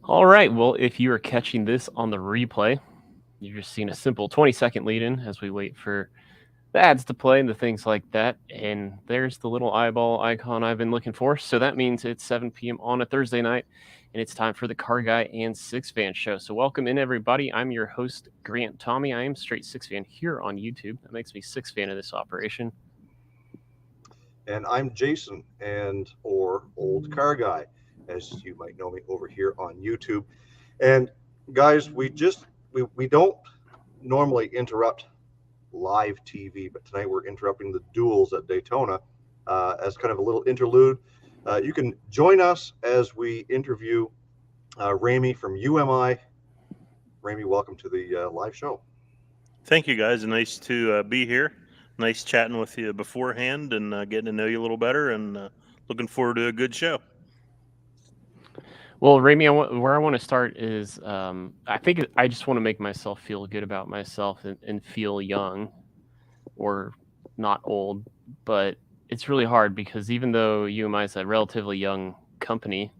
All right. Well, if you are catching this on the replay, you're just seeing a simple 20-second lead in as we wait for the ads to play and the things like that. And there's the little eyeball icon I've been looking for. So that means it's 7 p.m. on a Thursday night, and it's time for the Car Guy and SIXFAN show. So welcome in, everybody. I'm your host, Grant Tommy. I am straight SIXFAN here on YouTube. That makes me SIXFAN of this operation. And I'm Jason, and or Old Car Guy, as you might know me over here on YouTube. And guys, we don't normally interrupt live TV, but tonight we're interrupting the duels at Daytona as kind of a little interlude. You can join us as we interview Ramey from UMI. Ramey, welcome to the live show. Thank you, guys. Nice to be here. Nice chatting with you beforehand and getting to know you a little better, and looking forward to a good show. Well, Rami, where I want to start is I think I just want to make myself feel good about myself and feel young or not old. But it's really hard because even though UMI is a relatively young company,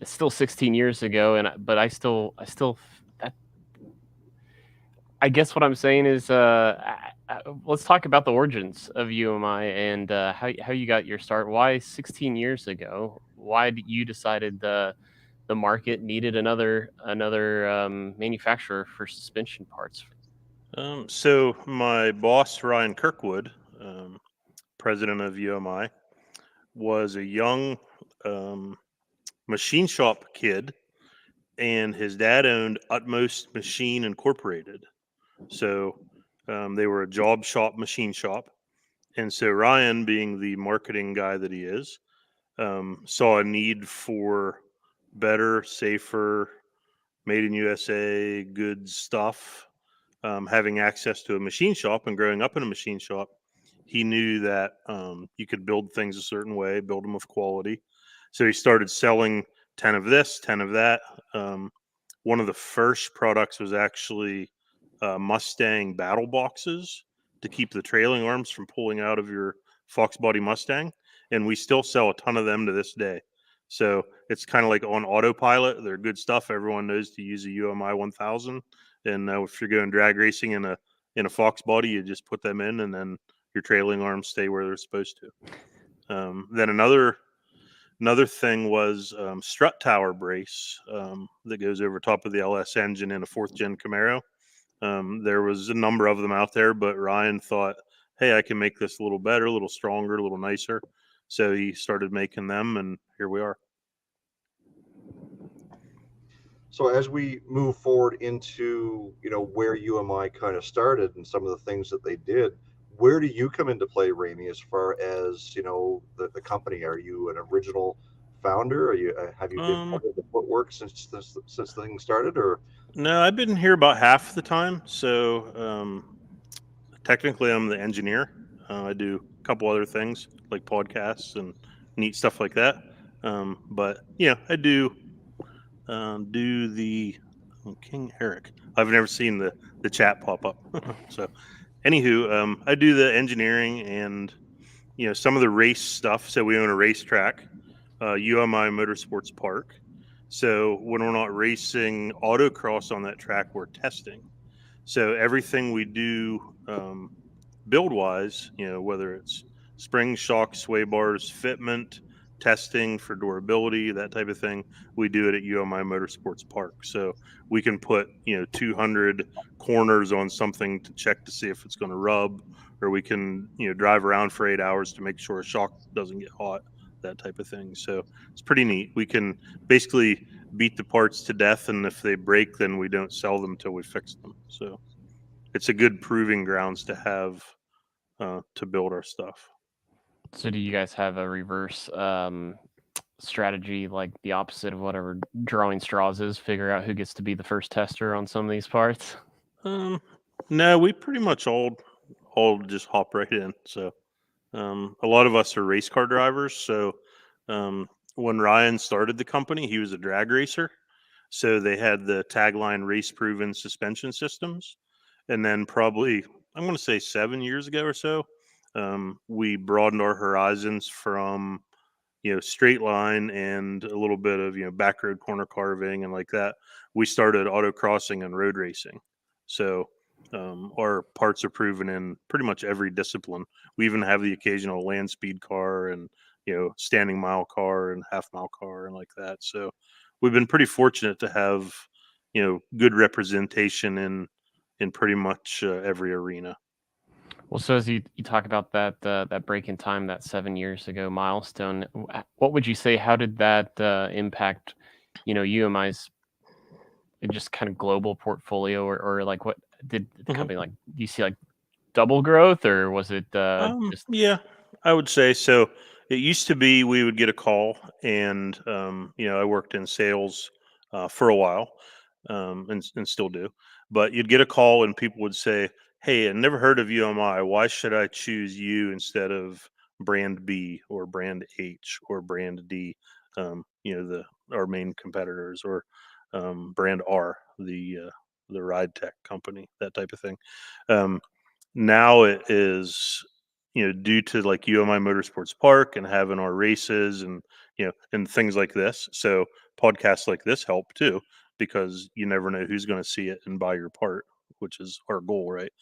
it's still 16 years ago, but I guess what I'm saying is let's talk about the origins of UMI and how you got your start. Why 16 years ago? Why did you decided the market needed another manufacturer for suspension parts? So my boss, Ryan Kirkwood, president of UMI, was a young machine shop kid, and his dad owned Utmost Machine Incorporated. So they were a job shop, machine shop. And so Ryan, being the marketing guy that he is, saw a need for better, safer, made in USA, good stuff. Having access to a machine shop and growing up in a machine shop, he knew that you could build things a certain way, build them with quality. So he started selling 10 of this, 10 of that. One of the first products was actually Mustang battle boxes to keep the trailing arms from pulling out of your Fox body Mustang. And we still sell a ton of them to this day. So it's kind of like on autopilot. They're good stuff. Everyone knows to use a UMI 1000. And if you're going drag racing in a Fox body, you just put them in, and then your trailing arms stay where they're supposed to. Then another thing was strut tower brace that goes over top of the LS engine in a fourth gen Camaro. There was a number of them out there, but Ryan thought, hey, I can make this a little better, a little stronger, a little nicer. So he started making them, and here we are. So as we move forward into where UMI kind of started and some of the things that they did, where do you come into play, Ramey, as far as the company? Are you an original founder? Are you have you been Um, part of the footwork since things started, or no, I've been here about half the time. So technically, I'm the engineer. I do a couple other things like podcasts and neat stuff like that. But yeah, I do the King Eric. I've never seen the chat pop up. So, anywho, I do the engineering and some of the race stuff. So we own a racetrack, UMI Motorsports Park. So when we're not racing autocross on that track, we're testing. So everything we do build wise, whether it's spring, shock, sway bars, fitment, testing for durability, that type of thing, we do it at UMI Motorsports Park. So we can put 200 corners on something to check to see if it's going to rub, or we can drive around for 8 hours to make sure a shock doesn't get hot, that type of thing. So it's pretty neat. We can basically beat the parts to death, and if they break, then we don't sell them till we fix them. So it's a good proving grounds to have to build our stuff. So do you guys have a reverse strategy, like the opposite of whatever drawing straws is? Figure out who gets to be the first tester on some of these parts. Um, no, we pretty much all just hop right in. So a lot of us are race car drivers. So when Ryan started the company, he was a drag racer. So they had the tagline "Race Proven Suspension Systems," and then probably I'm going to say 7 years ago or so, we broadened our horizons from straight line and a little bit of back road corner carving and like that, we started autocrossing and road racing. So our parts are proven in pretty much every discipline. We even have the occasional land speed car and standing mile car and half mile car and like that. So we've been pretty fortunate to have good representation in pretty much every arena. Well, so as you talk about that break in time, that 7 years ago milestone, what would you say? How did that impact, UMI's just kind of global portfolio, or like what did the company like? Do you see like double growth, or was it just? Yeah, I would say so. It used to be we would get a call, and I worked in sales for a while, and still do. But you'd get a call, and people would say, "Hey, I never heard of UMI. Why should I choose you instead of brand B or brand H or brand D? Our main competitors, or brand R, the ride tech company, that type of thing." Um, Now it is due to like UMI Motorsports Park and having our races and and things like this. So podcasts like this help too, because you never know who's going to see it and buy your part, which is our goal, right?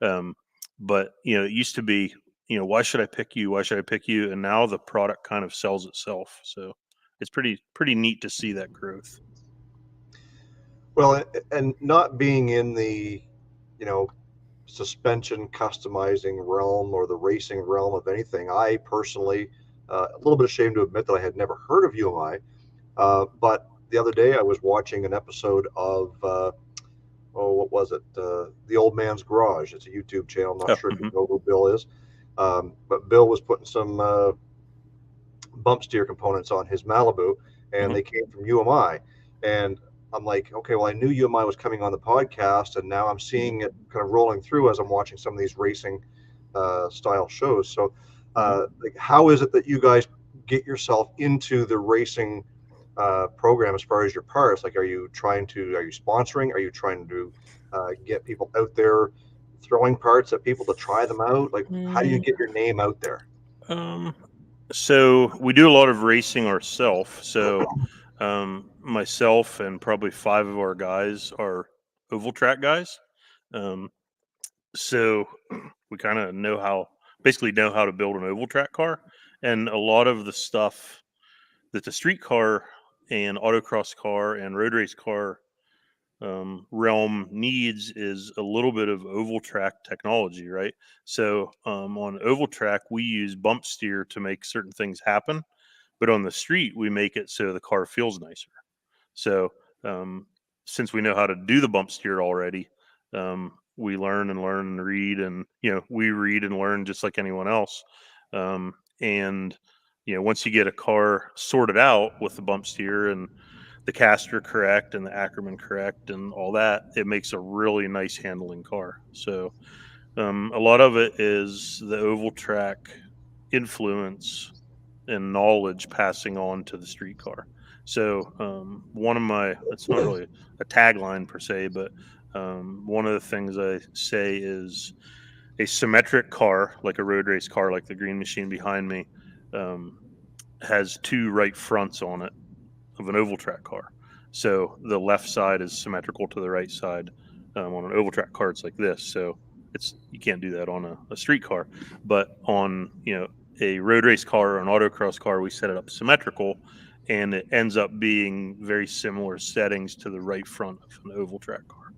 um, but it used to be why should I pick you, why should I pick you, and now the product kind of sells itself. So it's pretty neat to see that growth. Well, and not being in the, you know, suspension customizing realm or the racing realm of anything, I personally, a little bit ashamed to admit that I had never heard of UMI. But the other day I was watching an episode of, what was it? The Old Man's Garage. It's a YouTube channel. I'm not Oh, sure if you know who Bill is. But Bill was putting some bump steer components on his Malibu, and they came from UMI. And I'm like, okay, well, I knew UMI was coming on the podcast, and now I'm seeing it kind of rolling through as I'm watching some of these racing style shows. So, like, how is it that you guys get yourself into the racing program as far as your parts? Like, are you sponsoring? Are you trying to get people out there throwing parts at people to try them out? Like, how do you get your name out there? So we do a lot of racing ourselves. So myself and probably 5 of our guys are oval track guys. So we kind of basically know how to build an oval track car, and a lot of the stuff that the street car and autocross car and road race car realm needs is a little bit of oval track technology, right? So on oval track, we use bump steer to make certain things happen, but on the street, we make it so the car feels nicer. So since we know how to do the bump steer already, we learn and read, and we read and learn just like anyone else. And once you get a car sorted out with the bump steer and the caster correct and the Ackerman correct and all that, it makes a really nice handling car. So a lot of it is the oval track influence and knowledge passing on to the street car. So it's not really a tagline per se, but one of the things I say is a symmetric car, like a road race car, like the green machine behind me, has 2 right fronts on it of an oval track car. So the left side is symmetrical to the right side. On an oval track car, it's like this. So you can't do that on a street car, but on a road race car or an autocross car, we set it up symmetrical, and it ends up being very similar settings to the right front of an oval track car.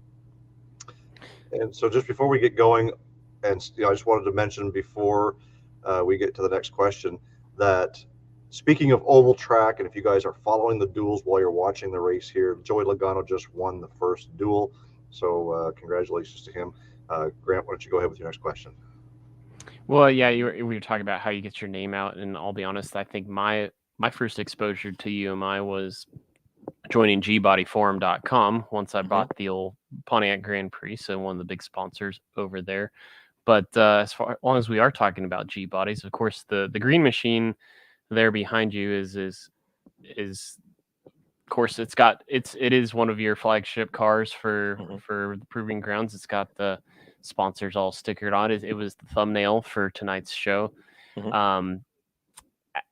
And so, just before we get going, and I just wanted to mention before we get to the next question that, speaking of oval track, and if you guys are following the duels while you're watching the race here, Joey Logano just won the first duel. So congratulations to him. Grant, why don't you go ahead with your next question? Well, yeah, we were talking about how you get your name out, and I'll be honest, I think my first exposure to UMI was joining gbodyforum.com once I bought the old Pontiac Grand Prix, so one of the big sponsors over there. But as long as we are talking about G bodies, of course, the green machine there behind you is of course it is one of your flagship cars for the Proving Grounds. It's got the sponsors all stickered on it. It was the thumbnail for tonight's show.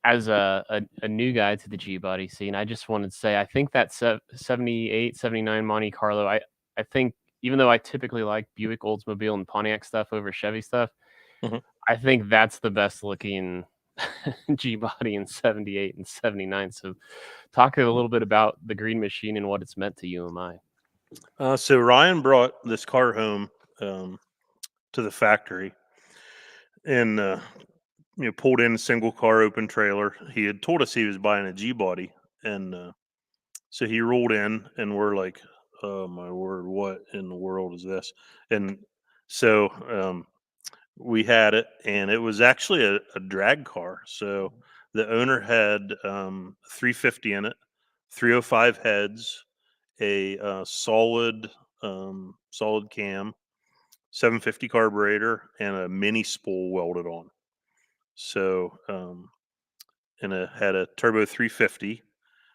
as a new guy to the G-body scene, I just wanted to say I think that 78, 79 Monte Carlo, I think even though I typically like Buick, Oldsmobile, and Pontiac stuff over Chevy stuff, Mhm. I think that's the best looking G-body in 78 and 79. So talk a little bit about the Green Machine and what it's meant to UMI. So Ryan brought this car home to the factory and pulled in a single car open trailer. He had told us he was buying a G-body, and so he rolled in, and we're like, "Oh my word, what in the world is this?" And so we had it, and it was actually a drag car. So the owner had 350 in it, 305 heads, a solid cam, 750 carburetor, and a mini spool welded on. So and it had a turbo 350.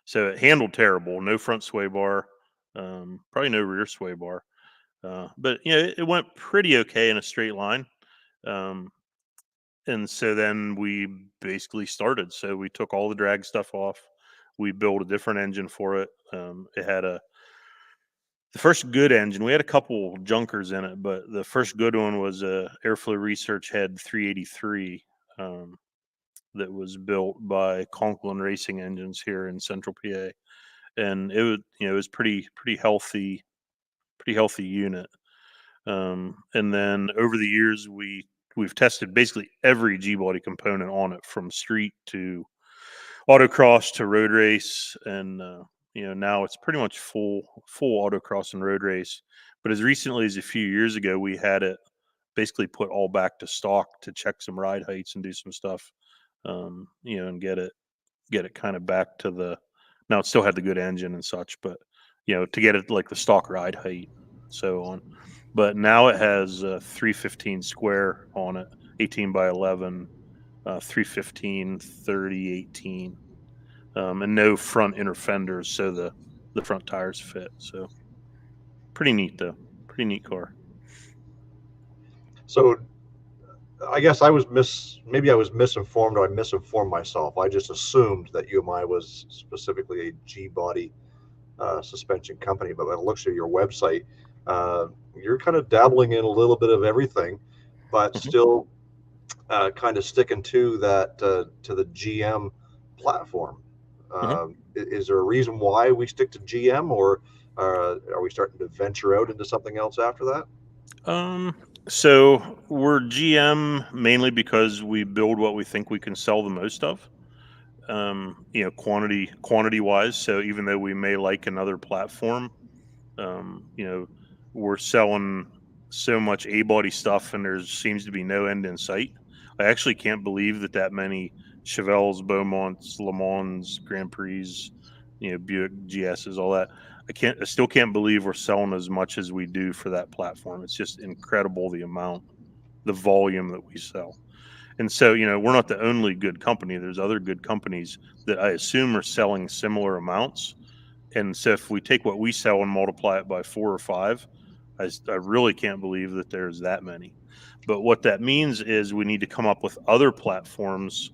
So it handled terrible. No front sway bar, probably no rear sway bar. But it went pretty okay in a straight line. Um, and so then we basically started. So we took all the drag stuff off. We built a different engine for it. It had the first good engine. We had a couple junkers in it, but the first good one was a Airflow Research Head 383 that was built by Conklin Racing Engines here in Central PA, and it was pretty healthy unit. And then over the years we've tested basically every G-body component on it, from street to autocross to road race, and now it's pretty much full autocross and road race. But as recently as a few years ago, we had it basically put all back to stock to check some ride heights and do some stuff, and get it kind of back to the. Now it still had the good engine and such, but to get it like the stock ride height, so on. But now it has 315 square on it, 18 by 11, 315, 30, 18, and no front inner fenders, so the front tires fit. So pretty neat though, pretty neat car. So I guess maybe I was misinformed, or I misinformed myself. I just assumed that UMI was specifically a G-body suspension company, but when it looks at your website, you're kind of dabbling in a little bit of everything, but Mhm. still kind of sticking to that to the GM platform. Mhm. Is there a reason why we stick to GM, or are we starting to venture out into something else after that? So we're GM mainly because we build what we think we can sell the most of. Quantity wise. So even though we may like another platform, um, you know, we're selling so much A-body stuff, and there seems to be no end in sight. I actually can't believe that many Chevelles, Beaumonts, Le Mans, Grand Prix, Buick GSs, all that. I still can't believe we're selling as much as we do for that platform. It's just incredible the volume that we sell. And so, we're not the only good company. There's other good companies that I assume are selling similar amounts. And so if we take what we sell and multiply it by 4 or 5, I really can't believe that there's that many. But what that means is we need to come up with other platforms,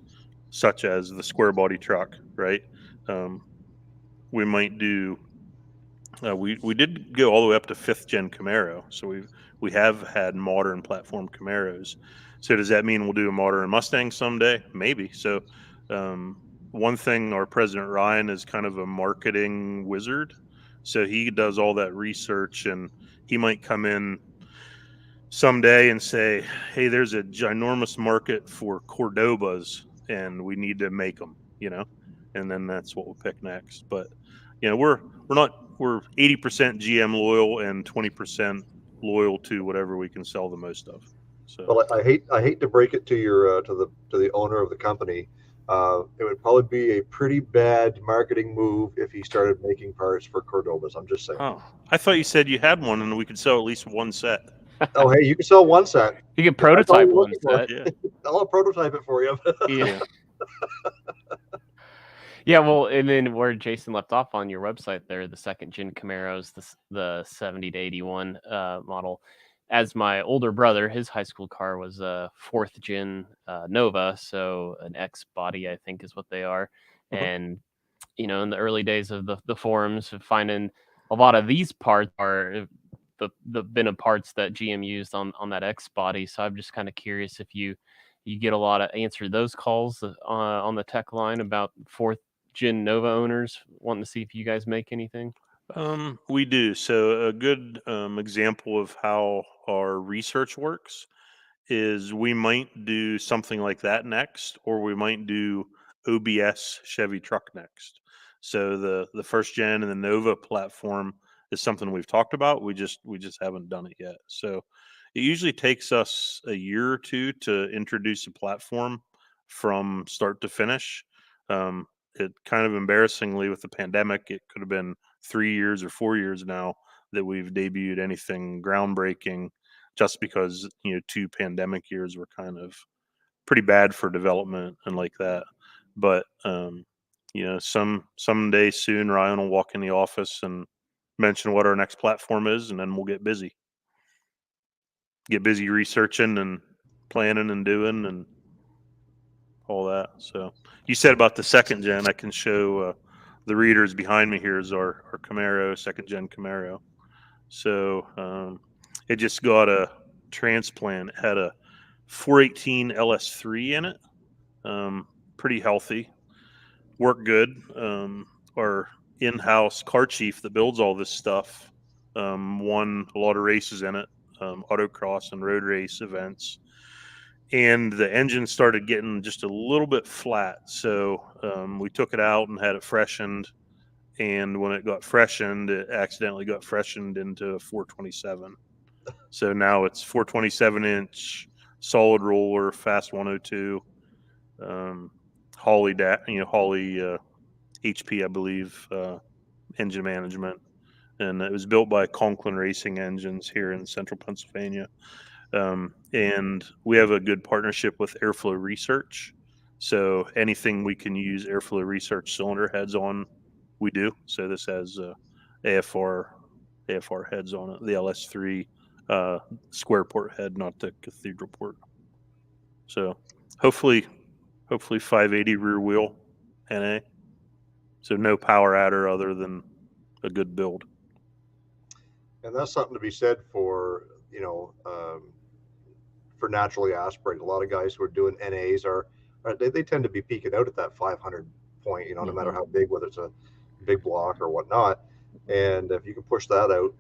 such as the square body truck, right? Um, we might do. We did go all the way up to 5th gen Camaro, so we have had modern platform Camaros. So does that mean we'll do a modern Mustang someday? Maybe. So um, one thing, our president Ryan is kind of a marketing wizard, so he does all that research, and he might come in someday and say, "Hey, there's a ginormous market for Cordobas, and we need to make them," and then that's what we'll pick next. But we're 80% GM loyal and 20% loyal to whatever we can sell the most of. So Well, I hate to break it to your to the owner of the company. It would probably be a pretty bad marketing move if he started making parts for Cordobas. I'm just saying. oh, I thought you said you had one and we could sell at least one set. Oh, hey, you can sell one set. You can That's all prototype you're one looking for. set. Yeah. I'll prototype it for you. Yeah. Yeah. Yeah, well, and then where Jason left off on your website there, the second gen Camaros, the 70 to 81 model, as my older brother, his high school car was a 4th-gen Nova, so an X body, I think is what they are. Mhm. And in the early days of the forums, finding a lot of these parts are the bin of parts that GM used on that X body. So I'm just kind of curious if you get a lot of answer those calls on the tech line about 4th-gen Nova owners wanting to see if you guys make anything. We do. So a good example of how our research works is we might do something like that next, or we might do OBS Chevy truck next. So the first gen and the Nova platform is something we've talked about. We just haven't done it yet. So it usually takes us a year or two to introduce a platform from start to finish. It kind of embarrassingly with the pandemic, it could have been 3 years or 4 years now that we've debuted anything groundbreaking, just because 2 pandemic years were kind of pretty bad for development and like that. But someday soon Ryan will walk in the office and mention what our next platform is, and then we'll get busy researching and planning and doing and all that. So you said about the 2nd gen, I can show the readers behind me. Here is our Camaro, 2nd-gen Camaro. So it just got a transplant. It had a 418 LS3 in it. Pretty healthy, worked good. Our in-house car chief that builds all this stuff won a lot of races in it, autocross and road race events. And the engine started getting just a little bit flat. So we took it out and had it freshened. And when it got freshened, it accidentally got freshened into a 427. So now it's 427-inch solid roller, fast 102, Holly HP, I believe, engine management. And it was built by Conklin Racing Engines here in central Pennsylvania. And we have a good partnership with Airflow Research. So anything we can use Airflow Research cylinder heads on, we do. So this has AFR heads on it, the LS3 square port head, not the cathedral port. So hopefully 580 rear wheel NA. So no power adder other than a good build. And that's something to be said for, for naturally aspirated. A lot of guys who are doing NAs they tend to be peaking out at that 500 point, no matter how big, whether it's a big block or whatnot. And if you can push that out,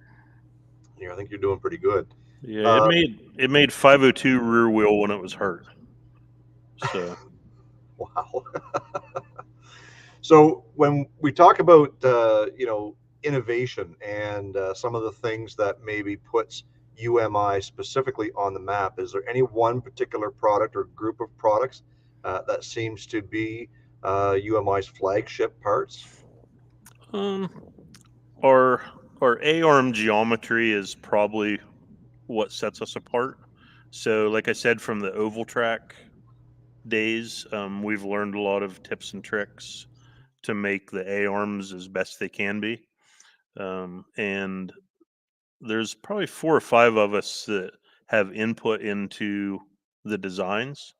I think you're doing pretty good. Yeah, it made 502 rear wheel when it was hurt. So wow. So when we talk about innovation and some of the things that maybe puts UMI specifically on the map, is there any one particular product or group of products that seems to be UMI's flagship parts? Our A-arm geometry is probably what sets us apart. So like I said, from the oval track days, we've learned a lot of tips and tricks to make the A-arms as best they can be. And there's probably 4 or 5 of us that have input into the designs.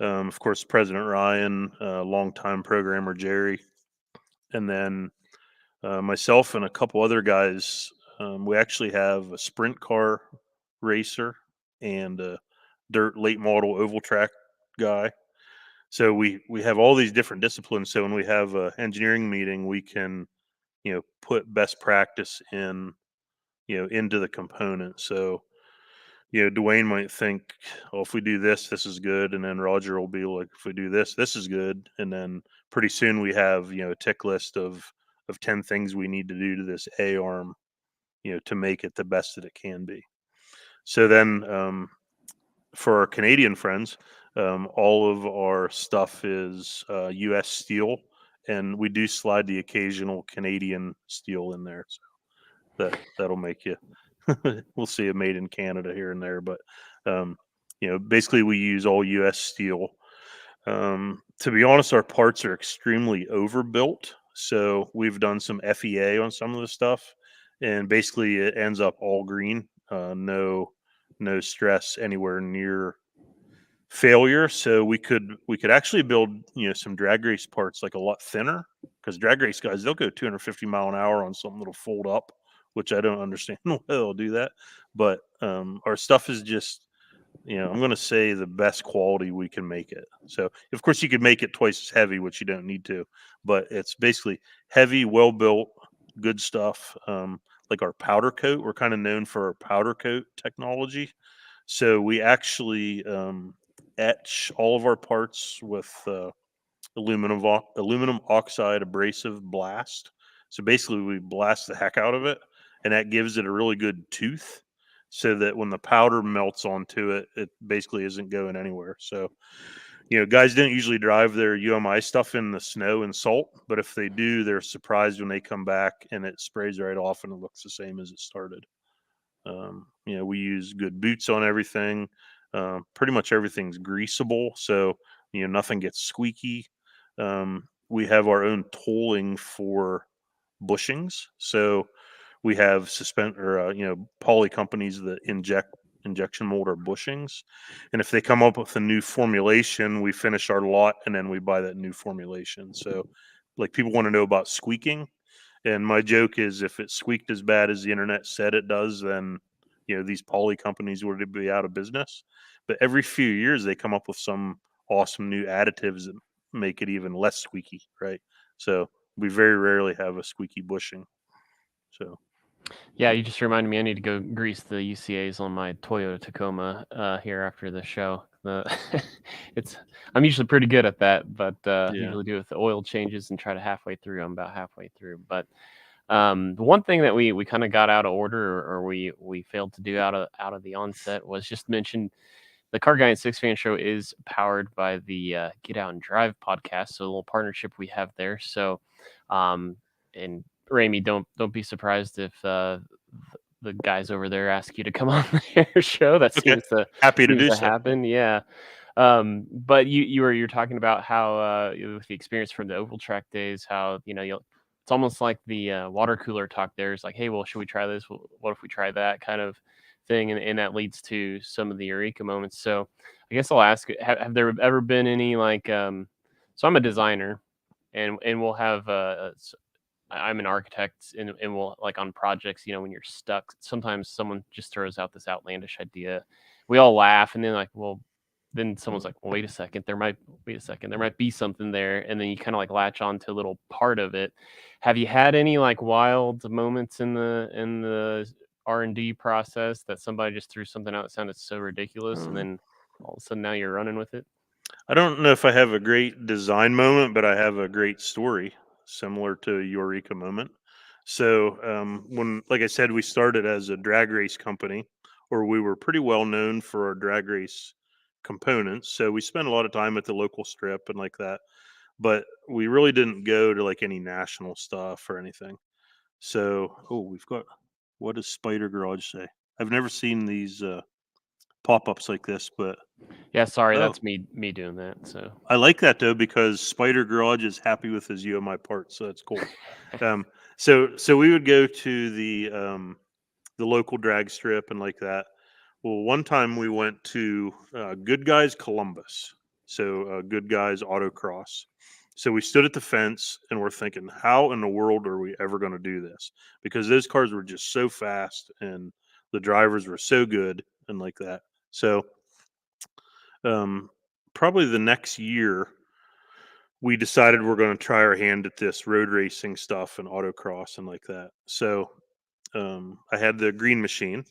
Of course, President Ryan, longtime programmer Jerry, and then myself and a couple other guys. We actually have a sprint car racer and a dirt late model oval track guy. So we have all these different disciplines. So when we have an engineering meeting, we can put best practice in into the component. So Dwayne might think, oh, if we do this, this is good, and then Roger will be like, if we do this, this is good, and then pretty soon we have a tick list of 10 things we need to do to this A arm, to make it the best that it can be. So then for our Canadian friends, all of our stuff is U.S. steel, and we do slide the occasional Canadian steel in there. So that'll make you. We'll see a made in Canada here and there, but basically we use all U.S. steel. To be honest, our parts are extremely overbuilt, so we've done some FEA on some of the stuff, and basically it ends up all green. No no stress anywhere near failure. So we could actually build, some drag race parts like a lot thinner, because drag race guys, they'll go 250 mile an hour on something that'll fold up, which I don't understand why they'll do that. But our stuff is just, I'm going to say the best quality we can make it. So of course you could make it twice as heavy, which you don't need to, but it's basically heavy, well built, good stuff. Like our powder coat, we're kind of known for our powder coat technology. So we actually etch all of our parts with aluminum oxide abrasive blast. So basically, we blast the heck out of it, and that gives it a really good tooth, so that when the powder melts onto it, it basically isn't going anywhere. So, guys don't usually drive their UMI stuff in the snow and salt, but if they do, they're surprised when they come back and it sprays right off and it looks the same as it started. We use good boots on everything. Pretty much everything's greasable, so nothing gets squeaky. We have our own tooling for bushings, so we have poly companies that injection mold our bushings, and if they come up with a new formulation, we finish our lot and then we buy that new formulation. So, like, people want to know about squeaking. And my joke is, if it squeaked as bad as the internet said it does, then these poly companies would be out of business. But every few years, they come up with some awesome new additives that make it even less squeaky, right? So we very rarely have a squeaky bushing. So Yeah, you just reminded me I need to go grease the UCAs on my Toyota Tacoma here after the show. I'm usually pretty good at that, but usually do it with the oil changes and try to halfway through. I'm about halfway through, but the one thing that we kind of got out of order, or we failed to do out of the onset, was just mention the Car Guy and SIXFAN show is powered by the Get Out and Drive podcast, so a little partnership we have there. So, and Ramey, don't be surprised if the guys over there ask you to come on their show. That okay, seems to happy to do so. happen. Yeah. But you're talking about how with the experience from the oval track days, how it's almost like the water cooler talk there is like, hey, well, should we try this? What if we try that kind of thing? And that leads to some of the eureka moments. So I guess I'll ask, have there ever been any so I'm a designer, and we'll have I'm an architect, and we'll, like, on projects, when you're stuck, sometimes someone just throws out this outlandish idea. We all laugh, and then, like, well, then someone's like, well, wait a second, there might be something there. And then you kind of like latch on to a little part of it. Have you had any like wild moments in the R&D process that somebody just threw something out that sounded so ridiculous, and then all of a sudden now you're running with it? I don't know if I have a great design moment, but I have a great story similar to Eureka moment. So when, like I said, we started as a drag race company, or we were pretty well known for our drag race components. So we spent a lot of time at the local strip and like that, but we really didn't go to like any national stuff or anything. So, we've got, what does Spider Garage say? I've never seen these pop-ups like this, but Yeah, sorry, that's me doing that. So I like that though, because Spider Garage is happy with his UMI parts, so that's cool. So we would go to the local drag strip and like that. Well, one time we went to Good Guys Columbus, so Good Guys Autocross. So we stood at the fence and we're thinking, how in the world are we ever going to do this? Because those cars were just so fast and the drivers were so good and like that. So probably the next year, we decided we're going to try our hand at this road racing stuff and autocross and like that. So I had the green machine,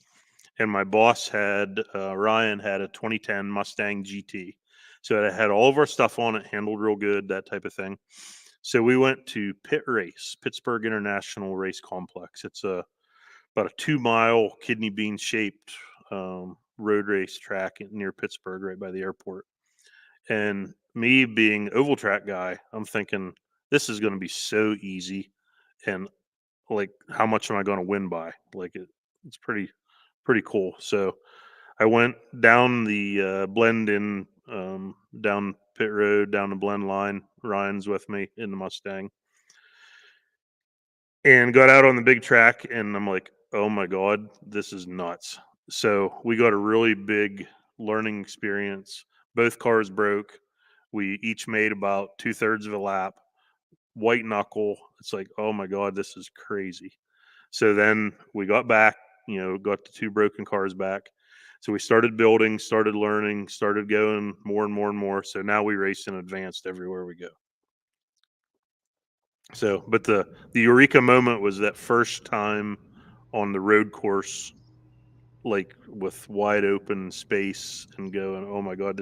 and my boss had Ryan had a 2010 Mustang GT. So it had all of our stuff on it, handled real good, that type of thing. So we went to Pit Race, Pittsburgh International Race Complex. It's about a 2-mile kidney bean shaped road race track near Pittsburgh, right by the airport. And me being oval track guy, I'm thinking this is going to be so easy, and like, how much am I going to win by? Like, it's pretty cool. So I went down the blend in, down pit road, down the blend line. Ryan's with me in the Mustang, and got out on the big track, and I'm like, oh my god, this is nuts. So we got a really big learning experience. Both cars broke. We each made about 2/3 of a lap. White knuckle. It's like, oh my God, this is crazy. So then we got back, got the 2 broken cars back. So we started building, started learning, started going more and more and more. So now we race in advanced everywhere we go. So, but the eureka moment was that first time on the road course, like with wide open space and going, oh my God,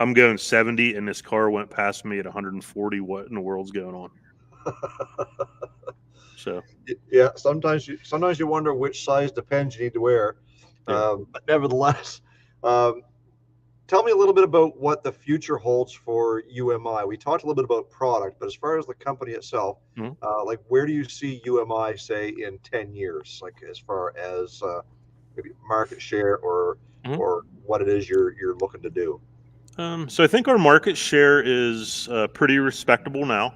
I'm going 70 and this car went past me at 140. What in the world's going on? So, Yeah, sometimes you wonder which size Depends you need to wear. yeah. But nevertheless, tell me a little bit about what the future holds for UMI. We talked a little bit about product, but as far as the company itself, Mhm. like where do you see UMI say in 10 years? Like as far as maybe market share Mhm. or what it is you're looking to do. So I think our market share is pretty respectable now.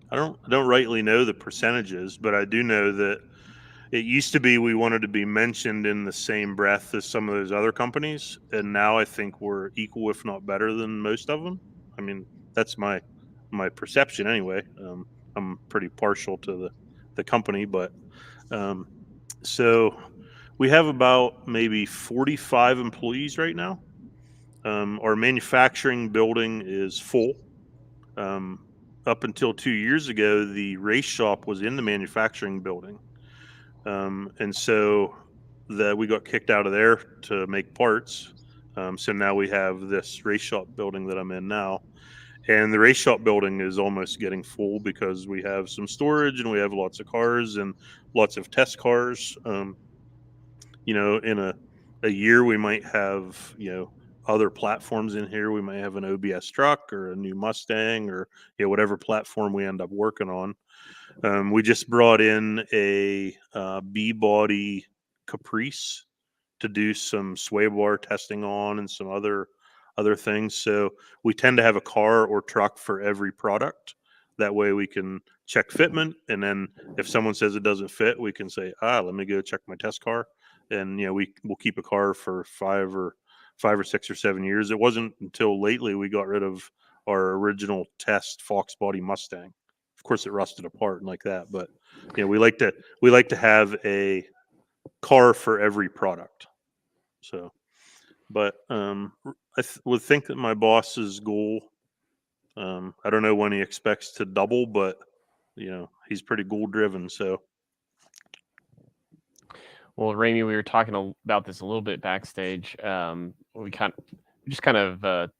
I don't rightly know the percentages, but I do know that it used to be we wanted to be mentioned in the same breath as some of those other companies, and now I think we're equal, if not better, than most of them. I mean, that's my perception anyway. I'm pretty partial to the company, but um, so we have about maybe 45 employees right now. Our manufacturing building is full. Um, Up until 2 years ago, the race shop was in the manufacturing building. And so we got kicked out of there to make parts. So now we have this race shop building that I'm in now. And the race shop building is almost getting full because we have some storage and we have lots of cars and lots of test cars. In a year, we might have, other platforms in here. We might have an OBS truck or a new Mustang or, whatever platform we end up working on. We just brought in a B body Caprice to do some sway bar testing on and some other things. So we tend to have a car or truck for every product. That way we can check fitment, and then if someone says it doesn't fit, we can say, let me go check my test car, and we'll keep a car for 5 or 6 or 7 years. It wasn't until lately we got rid of our original test Fox body Mustang. Of course, it rusted apart and like that, but we like to have a car for every product. So, but would think that my boss's goal. I don't know when he expects to double, but he's pretty goal driven. So, Well, Ramey, we were talking about this a little bit backstage. We just kind of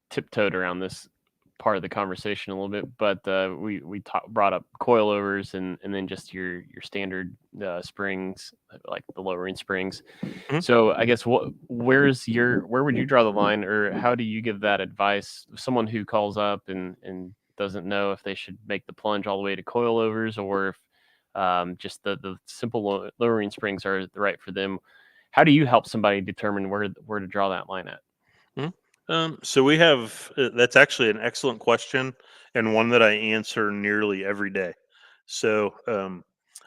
tiptoed around this part of the conversation a little bit, but we brought up coilovers and then just your standard springs, like the lowering springs. Mhm. So I guess where would you draw the line, or how do you give that advice? Someone who calls up and doesn't know if they should make the plunge all the way to coilovers, or if just the simple lowering springs are right for them. How do you help somebody determine where to draw that line at? Mhm. So we have that's actually an excellent question and one that I answer nearly every day. So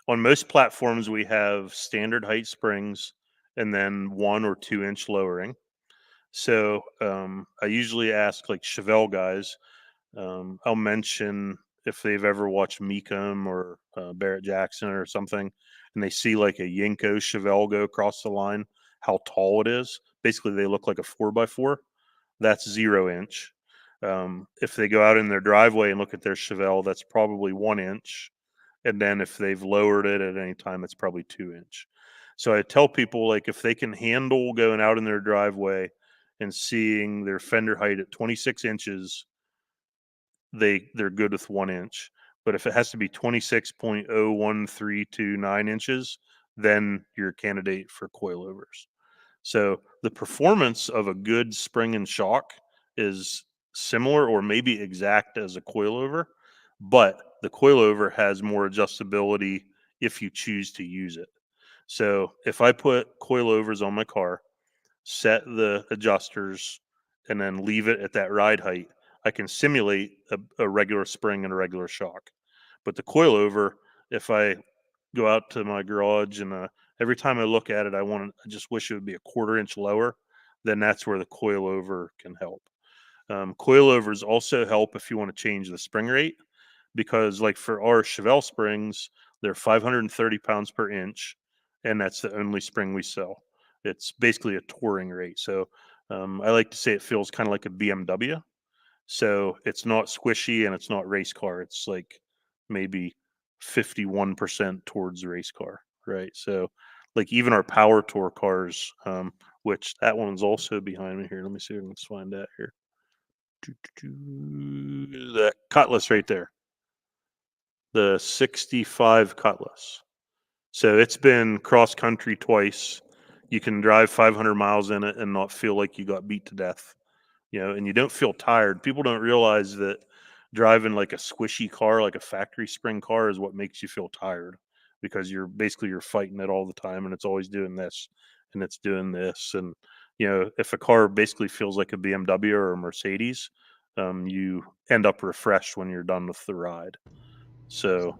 on most platforms, we have standard height springs and then 1 or 2 inch lowering. So I usually ask like Chevelle guys. I'll mention if they've ever watched Meekum or Barrett Jackson or something, and they see like a Yinko Chevelle go across the line, how tall it is. Basically, they look like a 4x4. That's 0 inch. If they go out in their driveway and look at their Chevelle, that's probably 1 inch. And then if they've lowered it at any time, it's probably 2 inch. So I tell people like if they can handle going out in their driveway and seeing their fender height at 26 inches, they're good with 1 inch. But if it has to be 26.01329 inches, then you're a candidate for coilovers. So the performance of a good spring and shock is similar or maybe exact as a coilover, but the coilover has more adjustability if you choose to use it. So if I put coilovers on my car, set the adjusters, and then leave it at that ride height, I can simulate a regular spring and a regular shock. But the coilover, if I go out to my garage and Every time I look at it, I just wish it would be a 1/4 inch lower. Then that's where the coilover can help. Coilovers also help if you want to change the spring rate, because like for our Chevelle springs, they're 530 pounds per inch, and that's the only spring we sell. It's basically a touring rate. So I like to say it feels kind of like a BMW. So it's not squishy and it's not race car. It's like maybe 51% towards race car, right? So like even our Power Tour cars, which that one's also behind me here. Let me see if I can find that here. That Cutlass right there, the 65 Cutlass. So it's been cross country twice. You can drive 500 miles in it and not feel like you got beat to death, and you don't feel tired. People don't realize that driving like a squishy car, like a factory spring car, is what makes you feel tired, because you're fighting it all the time, and it's always doing this and it's doing this. And if a car basically feels like a BMW or a Mercedes, you end up refreshed when you're done with the ride. So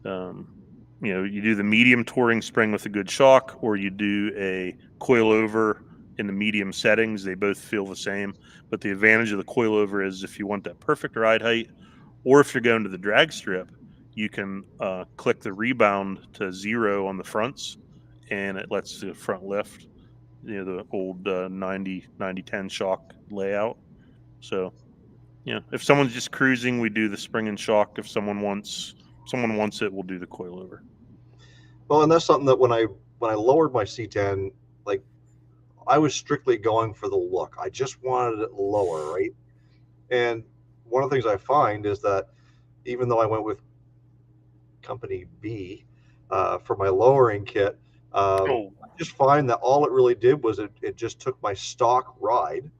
you do the medium touring spring with a good shock, or you do a coilover in the medium settings. They both feel the same, but the advantage of the coilover is if you want that perfect ride height, or if you're going to the drag strip, you can click the rebound to 0 on the fronts, and it lets the front lift, the old 90-10 shock layout. So if someone's just cruising, we do the spring and shock. If someone wants it, we'll do the coilover. Well, and that's something that when I lowered my C10, like I was strictly going for the look. I just wanted it lower, right? And one of the things I find is that even though I went with company B for my lowering kit, I just find that all it really did was it just took my stock ride,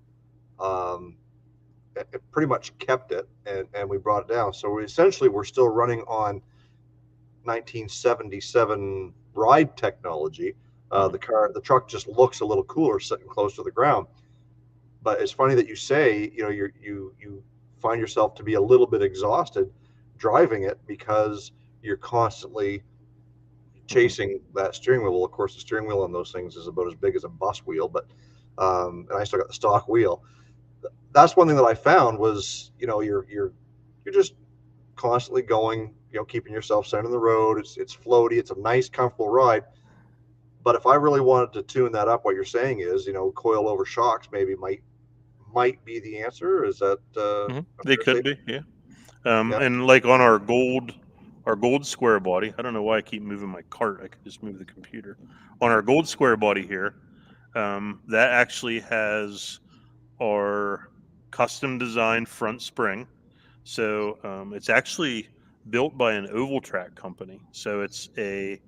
it pretty much kept it, and we brought it down. So we're still running on 1977 ride technology. The truck just looks a little cooler sitting close to the ground. But it's funny that you say, you find yourself to be a little bit exhausted driving it because you're constantly chasing that steering wheel. Well, of course, the steering wheel on those things is about as big as a bus wheel, but and I still got the stock wheel. That's one thing that I found was, you're just constantly going, keeping yourself centered on the road. It's floaty. It's a nice, comfortable ride. But if I really wanted to tune that up, what you're saying is, coil over shocks maybe might be the answer. Is that they could be, yeah. And like on our gold square body, I don't know why I keep moving my cart. I could just move the computer. On our gold square body here, that actually has our custom designed front spring. So it's actually built by an oval track company. So it's a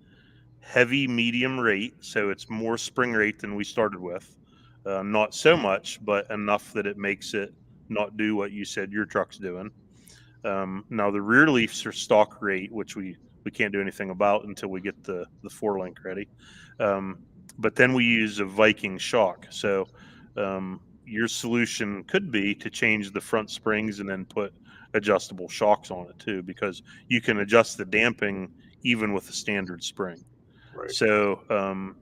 heavy medium rate. So it's more spring rate than we started with. Not so much, but enough that it makes it not do what you said your truck's doing. Now the rear leafs are stock rate, which we can't do anything about until we get the 4-link ready. But then we use a Viking shock. So your solution could be to change the front springs and then put adjustable shocks on it too, because you can adjust the damping even with a standard spring. Right. So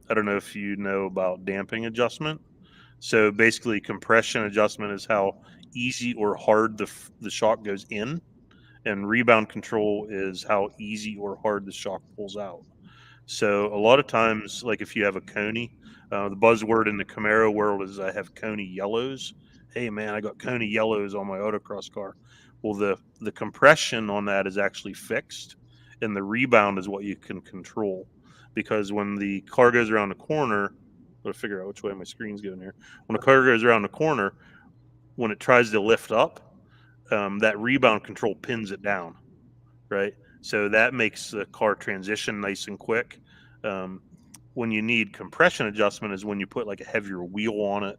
I don't know if you know about damping adjustment. So basically, compression adjustment is how easy or hard the shock goes in, and rebound control is how easy or hard the shock pulls out. So a lot of times, like if you have a Coney, the buzzword in the Camaro world is I have Coney yellows. Hey man, I got Coney yellows on my autocross car. Well, the compression on that is actually fixed, and the rebound is what you can control. Because when the car goes around the corner, I'm gonna figure out which way my screen's going here. When the car goes around the corner, when it tries to lift up, that rebound control pins it down, right? So that makes the car transition nice and quick. When you need compression adjustment is when you put like a heavier wheel on it,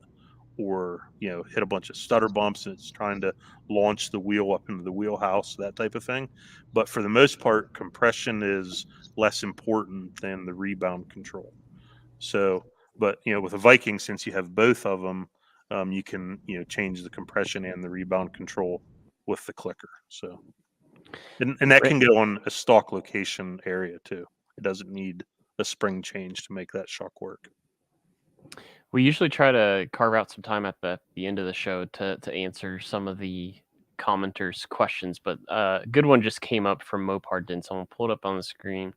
or hit a bunch of stutter bumps and it's trying to launch the wheel up into the wheelhouse, that type of thing. But for the most part, compression is less important than the rebound control. So, but with a Viking, since you have both of them, you can change the compression and the rebound control with the clicker. So, and that can go on a stock location area too. It doesn't need spring change to make that shock work. We usually try to carve out some time at the end of the show to answer some of the commenters' questions, but a good one just came up from Mopar Din, so I'm gonna pull it up on the screen,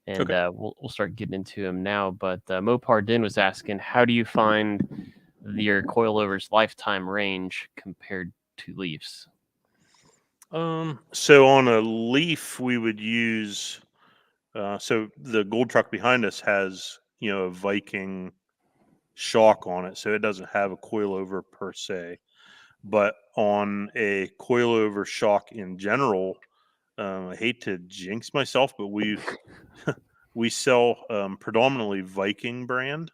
and Okay. we'll start getting into him now. But Mopar Din was asking, how do you find your coilover's lifetime range compared to Leafs? So on a Leaf, we would use. So the Gold truck behind us has, a Viking shock on it, so it doesn't have a coilover per se. But on a coilover shock in general, I hate to jinx myself, but we sell predominantly Viking brand.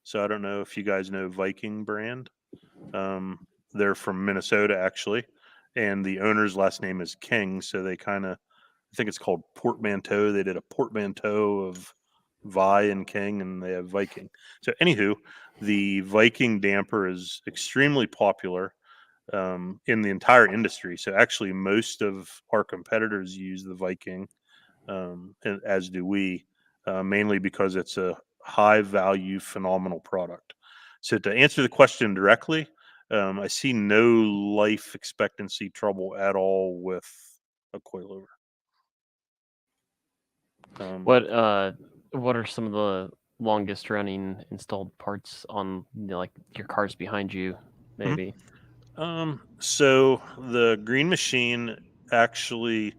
So I don't know if you guys know Viking brand. They're from Minnesota actually, and the owner's last name is King. So they kind of, I think it's called portmanteau. They did a portmanteau of Vi and King, and they have Viking. So anywho, the Viking damper is extremely popular in the entire industry. So actually, most of our competitors use the Viking, as do we, mainly because it's a high value, phenomenal product. So to answer the question directly, I see no life expectancy trouble at all with a coilover. What are some of the longest running installed parts on like your cars behind you, maybe? So the Green Machine actually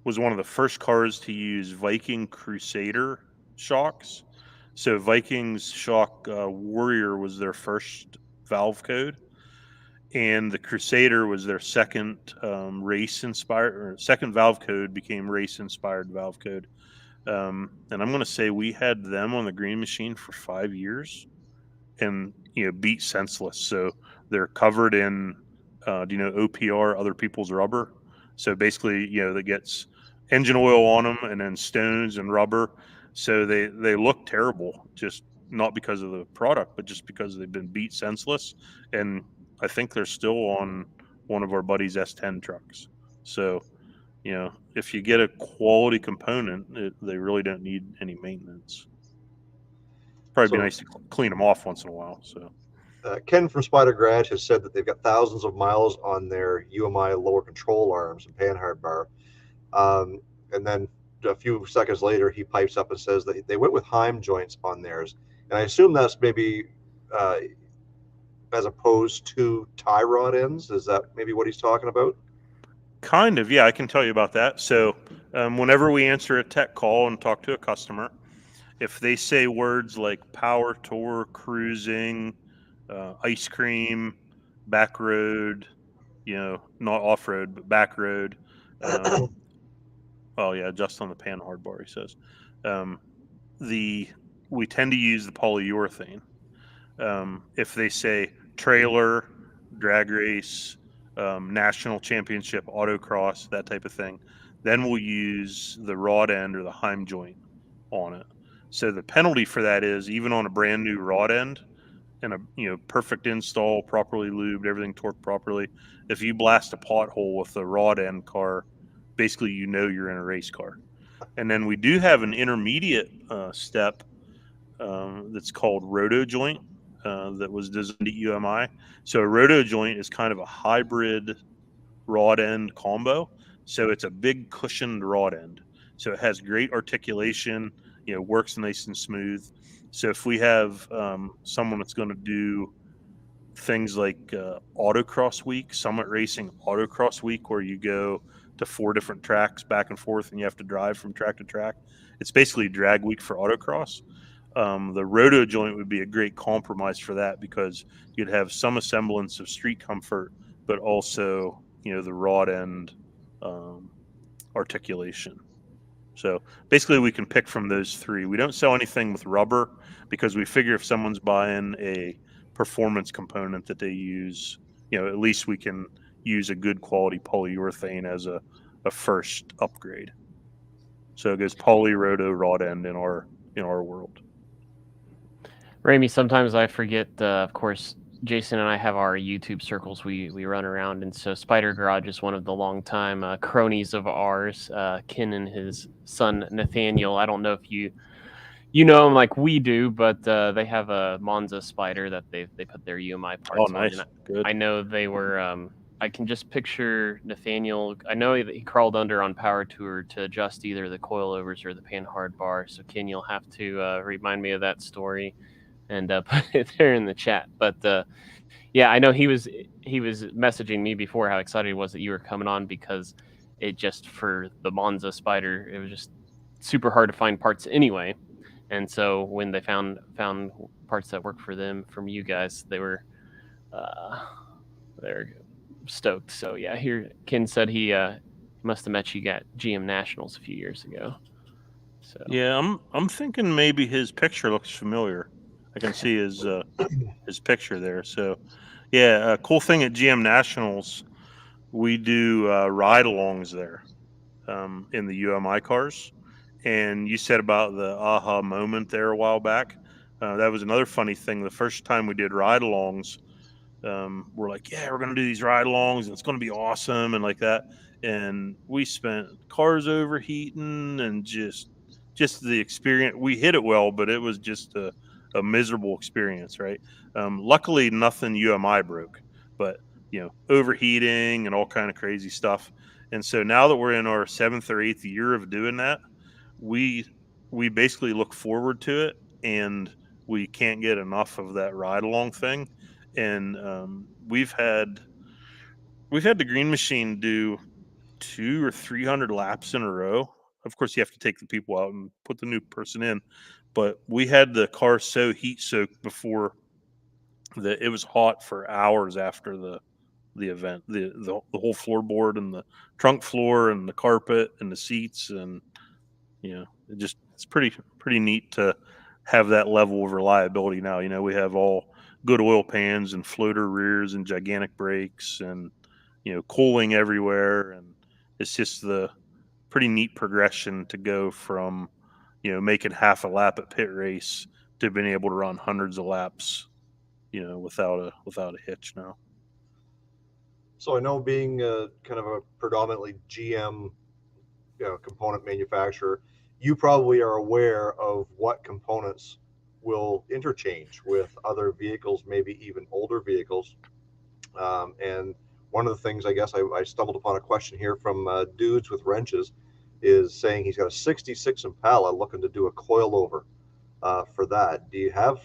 was one of the first cars to use Viking Crusader shocks. So Viking's shock Warrior was their first valve code, and the Crusader was their second race inspired, or second valve code became race inspired valve code. And I'm going to say we had them on the Green Machine for 5 years, and beat senseless. So they're covered in do you know OPR, other people's rubber? So basically, that gets engine oil on them, and then stones and rubber. So they look terrible, just not because of the product, but just because they've been beat senseless. And I think they're still on one of our buddies' S10 trucks. So if you get a quality component, they really don't need any maintenance. Probably be So nice to clean them off once in a while. So. Ken from Spider Garage has said that they've got thousands of miles on their UMI lower control arms and panhard bar. And then a few seconds later, he pipes up and says that they went with Heim joints on theirs. And I assume that's maybe as opposed to tie rod ends. Is that maybe what he's talking about? Kind of, yeah, I can tell you about that. So, whenever we answer a tech call and talk to a customer, if they say words like power tour, cruising, ice cream, back road, not off road, but back road. Oh yeah, just on the pan hard bar, he says. We tend to use the polyurethane. If they say trailer, drag race, national championship, autocross, that type of thing, then we'll use the rod end or the Heim joint on it. So the penalty for that is, even on a brand new rod end and a perfect install, properly lubed, everything torqued properly, if you blast a pothole with the rod end car, basically you're in a race car. And then we do have an intermediate step that's called roto joint that was designed at UMI. So a roto joint is kind of a hybrid rod end combo. So it's a big cushioned rod end. So it has great articulation, works nice and smooth. So if we have someone that's going to do things like autocross week, summit racing autocross week, where you go to 4 different tracks back and forth and you have to drive from track to track, it's basically drag week for autocross. The roto joint would be a great compromise for that, because you'd have some semblance of street comfort, but also the rod end articulation. So basically we can pick from those 3. We don't sell anything with rubber, because we figure if someone's buying a performance component that they use, at least we can use a good quality polyurethane as a first upgrade. So it goes poly, roto, rod end in our world. Ramey, sometimes I forget, of course, Jason and I have our YouTube circles we run around, and so Spider Garage is one of the longtime cronies of ours. Ken and his son Nathaniel. I don't know if you You know them like we do, but they have a Monza Spider that they put their UMI parts on. nice. And Good. I know they were. I can just picture Nathaniel. I know that he crawled under on Power Tour to adjust either the coilovers or the panhard bar. So Ken, you'll have to remind me of that story and put it there in the chat. But yeah, I know he was messaging me before how excited he was that you were coming on, because it just, for the Monza Spider, it was just super hard to find parts anyway. And so when they found parts that worked for them from you guys, they're stoked. So yeah, here Ken said he must have met you at GM Nationals a few years ago. So Yeah, I'm thinking maybe his picture looks familiar. I can see his picture there. So yeah, a cool thing at GM Nationals, we do ride-alongs there in the UMI cars. And you said about the aha moment there a while back. That was another funny thing. The first time we did ride-alongs, we're like, yeah, we're going to do these ride-alongs and it's going to be awesome and like that. And we spent cars overheating and just the experience. We hit it well, but it was just a miserable experience, right? Luckily, nothing UMI broke, but overheating and all kind of crazy stuff. And so now that we're in our 7th or 8th year of doing that, we basically look forward to it, and we can't get enough of that ride along thing. And we've had the Green Machine do 200 or 300 laps in a row. Of course, you have to take the people out and put the new person in, but we had the car so heat soaked before that it was hot for hours after the event. The whole floorboard and the trunk floor and the carpet and the seats, and it's pretty neat to have that level of reliability now. We have all good oil pans and floater rears and gigantic brakes and cooling everywhere, and it's just the pretty neat progression to go from making half a lap at pit race to being able to run hundreds of laps without a hitch now. So I know, being kind of a predominantly GM component manufacturer, you probably are aware of what components will interchange with other vehicles, maybe even older vehicles. And one of the things, I guess, I stumbled upon a question here from Dudes with Wrenches, is saying he's got a 66 Impala looking to do a coilover for that. Do you have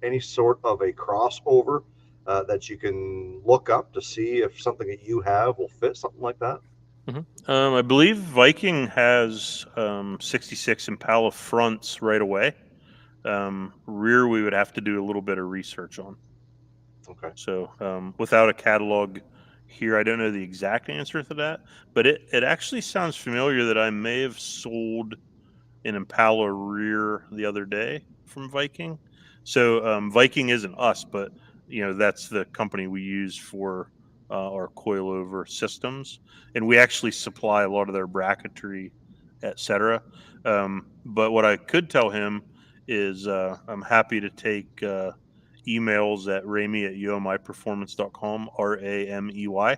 any sort of a crossover that you can look up to see if something that you have will fit something like that? I believe Viking has 66 Impala fronts right away. Rear, we would have to do a little bit of research on. Okay. So without a catalog here, I don't know the exact answer to that, but it actually sounds familiar that I may have sold an Impala rear the other day from Viking. So Viking isn't us, but that's the company we use for our coilover systems, and we actually supply a lot of their bracketry, etc. But what I could tell him is I'm happy to take emails at ramey@umiperformance.com, RAMEY.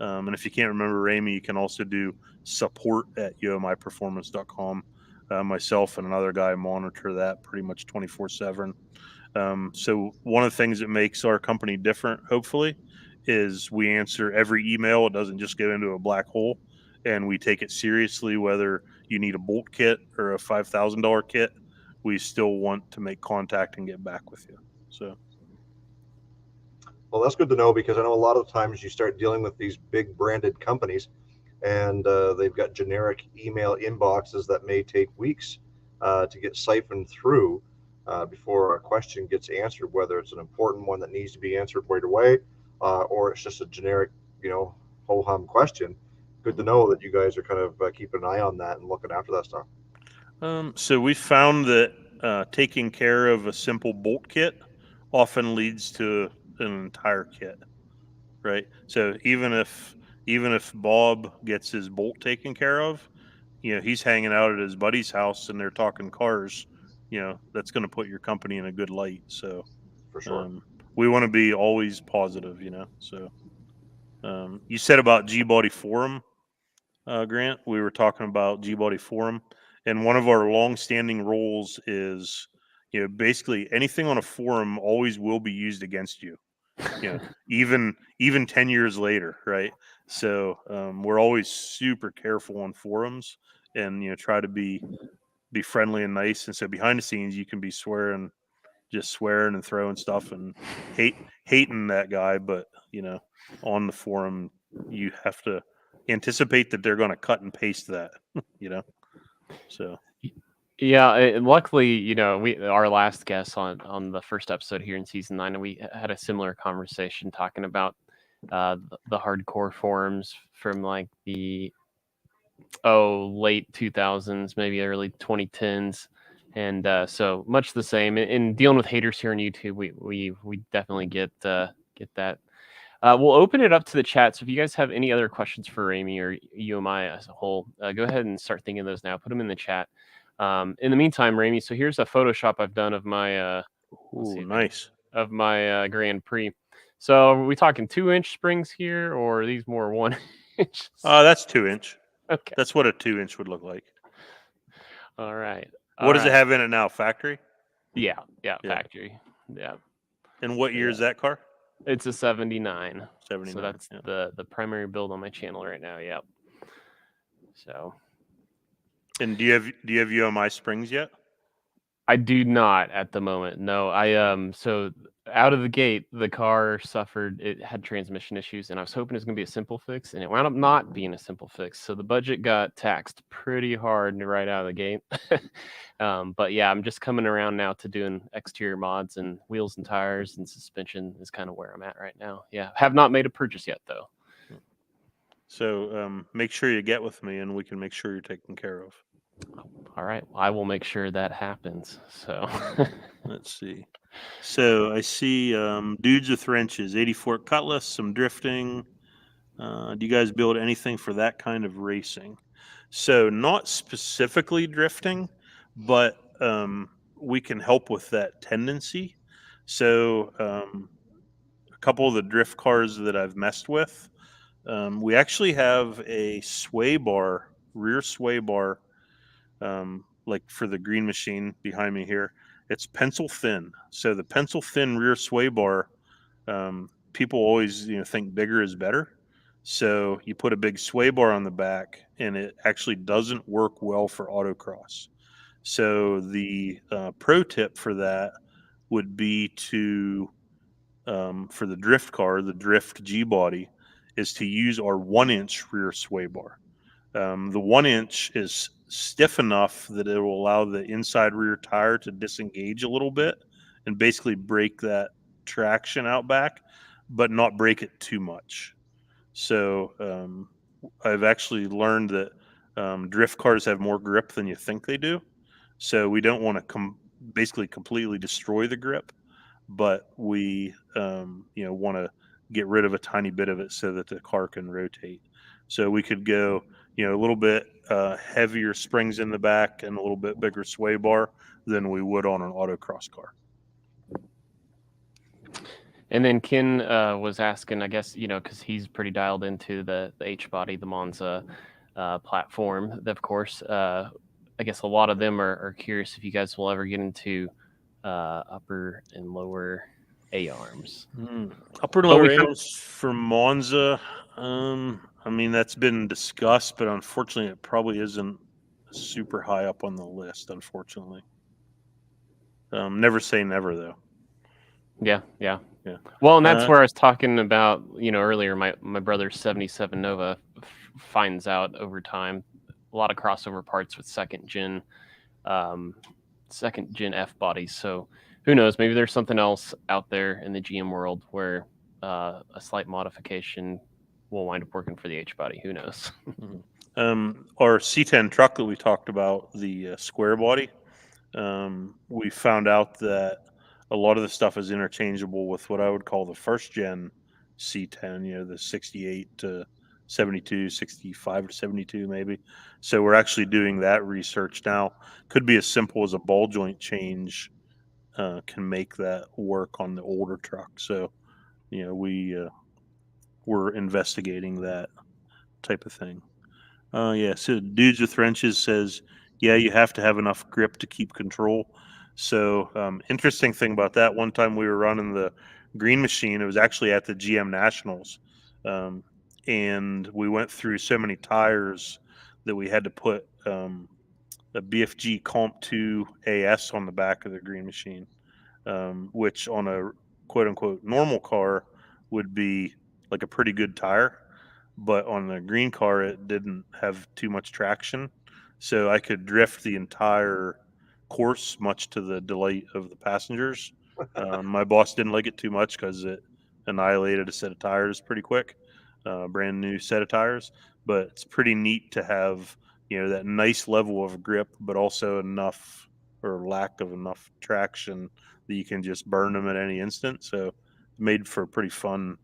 And if you can't remember Ramey, you can also do support@umiperformance.com. Myself and another guy monitor that pretty much 24/7. So one of the things that makes our company different, hopefully, is we answer every email. It doesn't just go into a black hole, and we take it seriously. Whether you need a bolt kit or a $5,000 kit, we still want to make contact and get back with you. So. Well, that's good to know, because I know a lot of times you start dealing with these big branded companies, and they've got generic email inboxes that may take weeks to get siphoned through before a question gets answered, whether it's an important one that needs to be answered right away or it's just a generic, ho-hum question. Good to know that you guys are kind of keeping an eye on that and looking after that stuff. So we found that taking care of a simple bolt kit often leads to an entire kit, right? So even if Bob gets his bolt taken care of, he's hanging out at his buddy's house and they're talking cars, that's going to put your company in a good light. So For sure. we want to be always positive, So you said about G-Body Forum, Grant. We were talking about G-Body Forum, And one of our long-standing rules is, basically anything on a forum always will be used against you. Even 10 years later, right? So we're always super careful on forums, and try to be friendly and nice. And so behind the scenes, you can be swearing and throwing stuff and hating that guy, but on the forum, you have to anticipate that they're going to cut and paste that, So Yeah, and luckily, our last guest on the first episode here in season 9, and we had a similar conversation talking about the hardcore forums from like the late 2000s, maybe early 2010s, and so much the same. In dealing with haters here on YouTube, we definitely get that. We'll open it up to the chat. So if you guys have any other questions for Ramy or UMI as a whole, go ahead and start thinking of those now. Put them in the chat. In the meantime, Ramy, so here's a Photoshop I've done of my nice of my Grand Prix. So are we talking 2-inch springs here, or are these more 1 inch? That's 2-inch. Okay. That's what a 2-inch would look like. All right. What does it have in it now? Factory? Yeah, factory. Yeah. And what year is that car? It's a 79. 79. So that's the primary build on my channel right now. Yep. So. And do you have UMI springs yet? I do not at the moment. No, so out of the gate, the car it had transmission issues, and I was hoping it was going to be a simple fix, and it wound up not being a simple fix. So the budget got taxed pretty hard right out of the gate. But yeah, I'm just coming around now to doing exterior mods, and wheels and tires and suspension is kind of where I'm at right now. Yeah, have not made a purchase yet though. So make sure you get with me, and we can make sure you're taken care of. All right, I will make sure that happens. So let's see. So I see dudes with wrenches, 84 Cutlass, some drifting. Do you guys build anything for that kind of racing? So not specifically drifting, but we can help with that tendency. So a couple of the drift cars that I've messed with, we actually have a sway bar, rear sway bar, like for the green machine behind me here. It's pencil thin. So the pencil thin rear sway bar, people always think bigger is better. So you put a big sway bar on the back, and it actually doesn't work well for autocross. So the pro tip for that would be to, for the drift car, the drift G body, is to use our 1-inch rear sway bar. The 1-inch is stiff enough that it will allow the inside rear tire to disengage a little bit and basically break that traction out back, but not break it too much. So I've actually learned that drift cars have more grip than you think they do. So we don't want to basically completely destroy the grip, but we want to get rid of a tiny bit of it so that the car can rotate. So we could go a little bit heavier springs in the back and a little bit bigger sway bar than we would on an autocross car. And then Ken was asking, I guess, because he's pretty dialed into the H-body, the Monza platform. Of course, I guess a lot of them are curious if you guys will ever get into upper and lower A-arms. Upper and lower A-arms for Monza, I mean, that's been discussed, but unfortunately, it probably isn't super high up on the list, unfortunately. Never say never, though. Yeah. Well, and that's where I was talking about, earlier. My brother's 77 Nova finds out over time a lot of crossover parts with second gen F bodies. So who knows? Maybe there's something else out there in the GM world where a slight modification will wind up working for the H body. Who knows? Our C10 truck that we talked about, the square body, we found out that a lot of the stuff is interchangeable with what I would call the first gen C10, the 68 to 72, 65 to 72 maybe. So we're actually doing that research now. Could be as simple as a ball joint change can make that work on the older truck. So, we're investigating that type of thing. So Dudes with Wrenches says, Yeah, you have to have enough grip to keep control. So interesting thing about that, one time we were running the green machine, it was actually at the GM Nationals. And we went through so many tires that we had to put a BFG Comp 2 AS on the back of the green machine, which on a quote unquote normal car would be like a pretty good tire. But on the green car, it didn't have too much traction. So I could drift the entire course, much to the delight of the passengers. My boss didn't like it too much because it annihilated a set of tires pretty quick, brand new set of tires. But it's pretty neat to have, that nice level of grip, but also enough or lack of enough traction that you can just burn them at any instant. So made for a pretty fun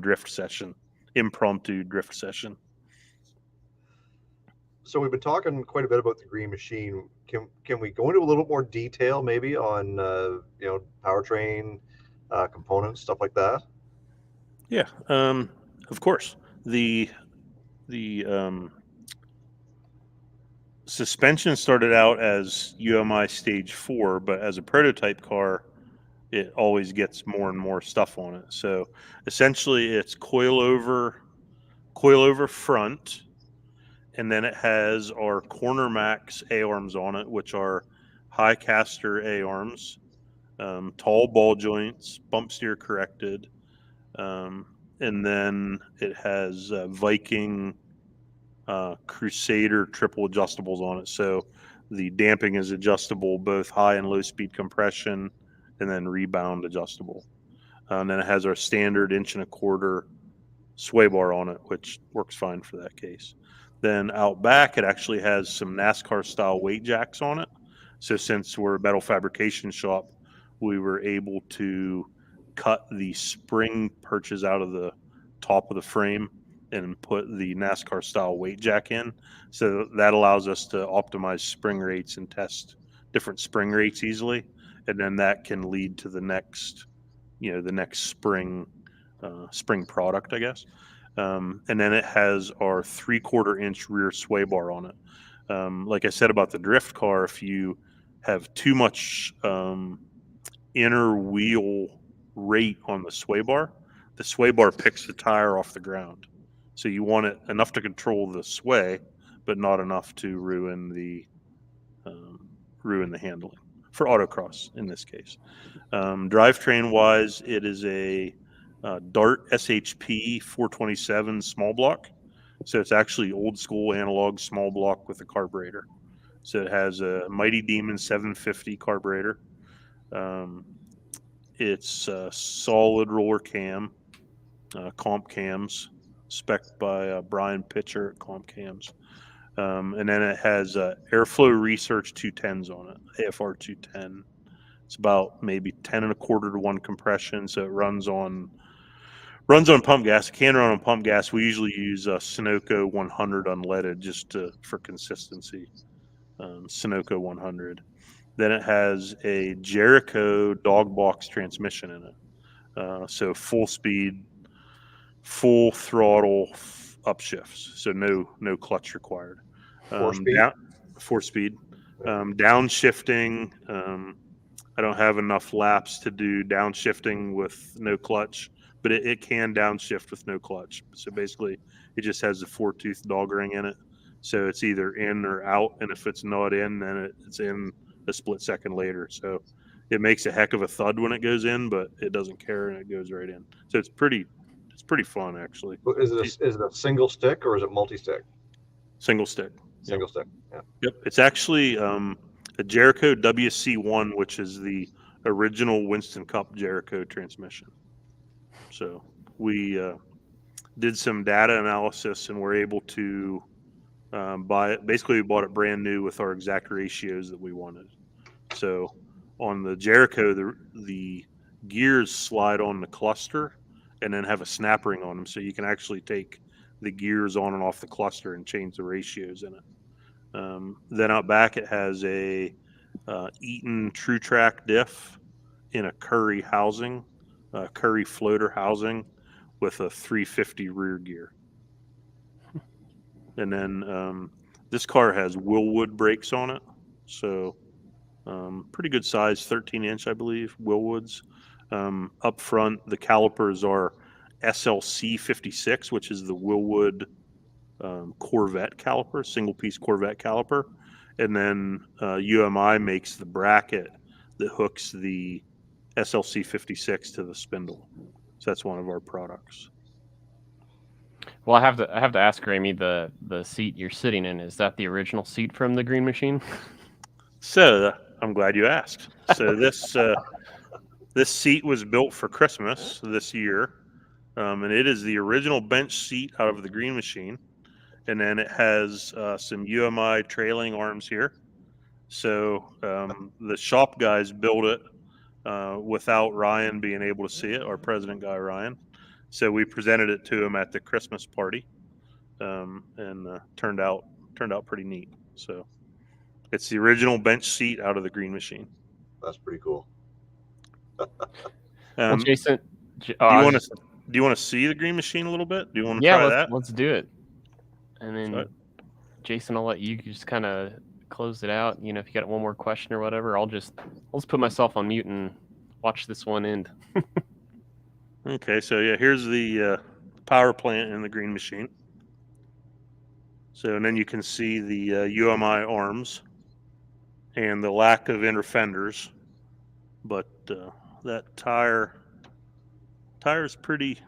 drift session, impromptu drift session. So we've been talking quite a bit about the green machine. Can we go into a little more detail, maybe on powertrain, components, stuff like that? Yeah, of course. The suspension started out as UMI Stage 4, but as a prototype car, it always gets more and more stuff on it. So essentially, it's coilover front, and then it has our Corner Max A-arms on it, which are high caster A-arms, tall ball joints, bump steer corrected, and then it has Viking Crusader triple adjustables on it. So the damping is adjustable, both high and low speed compression, and then rebound adjustable. And then it has our standard 1.25" sway bar on it, which works fine for that case. Then out back, it actually has some NASCAR style weight jacks on it. So since we're a metal fabrication shop, we were able to cut the spring perches out of the top of the frame and put the NASCAR style weight jack in. So that allows us to optimize spring rates and test different spring rates easily. And then that can lead to the next spring product, I guess. And then it has our 3/4 inch rear sway bar on it. Like I said about the drift car, if you have too much inner wheel rate on the sway bar picks the tire off the ground. So you want it enough to control the sway, but not enough to ruin the handling for autocross in this case. Drivetrain wise, it is a Dart SHP 427 small block. So it's actually old school analog small block with a carburetor. So it has a Mighty Demon 750 carburetor. It's a solid roller cam, comp cams, spec'd by Brian Pitcher at Comp Cams. And then it has Airflow Research 210s on it, AFR 210. It's about maybe 10.25 to 1 compression, so it runs on pump gas. It can run on pump gas. We usually use Sunoco 100 unleaded just for consistency. Sunoco 100. Then it has a Jericho dog box transmission in it. So full speed, full throttle upshifts. So no clutch required. 4-speed? 4-speed. Downshifting. I don't have enough laps to do downshifting with no clutch, but it can downshift with no clutch. So basically, it just has a 4-tooth dog ring in it. So it's either in or out, and if it's not in, then it's in a split second later. So it makes a heck of a thud when it goes in, but it doesn't care and it goes right in. So it's pretty fun actually. Is it a single stick or is it multi-stick? Single stick. Single stick. Yeah. Yep. It's actually a Jericho WC1, which is the original Winston Cup Jericho transmission. So we did some data analysis and were able to buy it. Basically, we bought it brand new with our exact ratios that we wanted. So on the Jericho, the gears slide on the cluster and then have a snap ring on them, so you can actually take the gears on and off the cluster and change the ratios in it. Then out back, it has a Eaton True Track diff in a Curry housing, Curry floater housing with a 350 rear gear. And then This car has Willwood brakes on it, so pretty good size, 13-inch, I believe, Willwoods. Up front, the calipers are SLC 56, which is the Willwood Corvette caliper, single-piece Corvette caliper. And then UMI makes the bracket that hooks the SLC 56 to the spindle. So that's one of our products. Well, I have to ask Ramey, the seat you're sitting in, is that the original seat from the Green Machine? So I'm glad you asked. So this seat was built for Christmas this year, and it is the original bench seat out of the Green Machine. And then it has some UMI trailing arms here. So the shop guys built it without Ryan being able to see it, our president guy Ryan. So we presented it to him at the Christmas party, and turned out pretty neat. So it's the original bench seat out of the Green Machine. That's pretty cool. Well, Jason, do you want to see the Green Machine a little bit? Do you want to try that? Let's do it. And then, Jason, I'll let you just kind of close it out. You know, if you got one more question or whatever, I'll just put myself on mute and watch this one end. Okay, so yeah, here's the power plant in the Green Machine. So, and then you can see the UMI arms and the lack of inner fenders, but that tire's pretty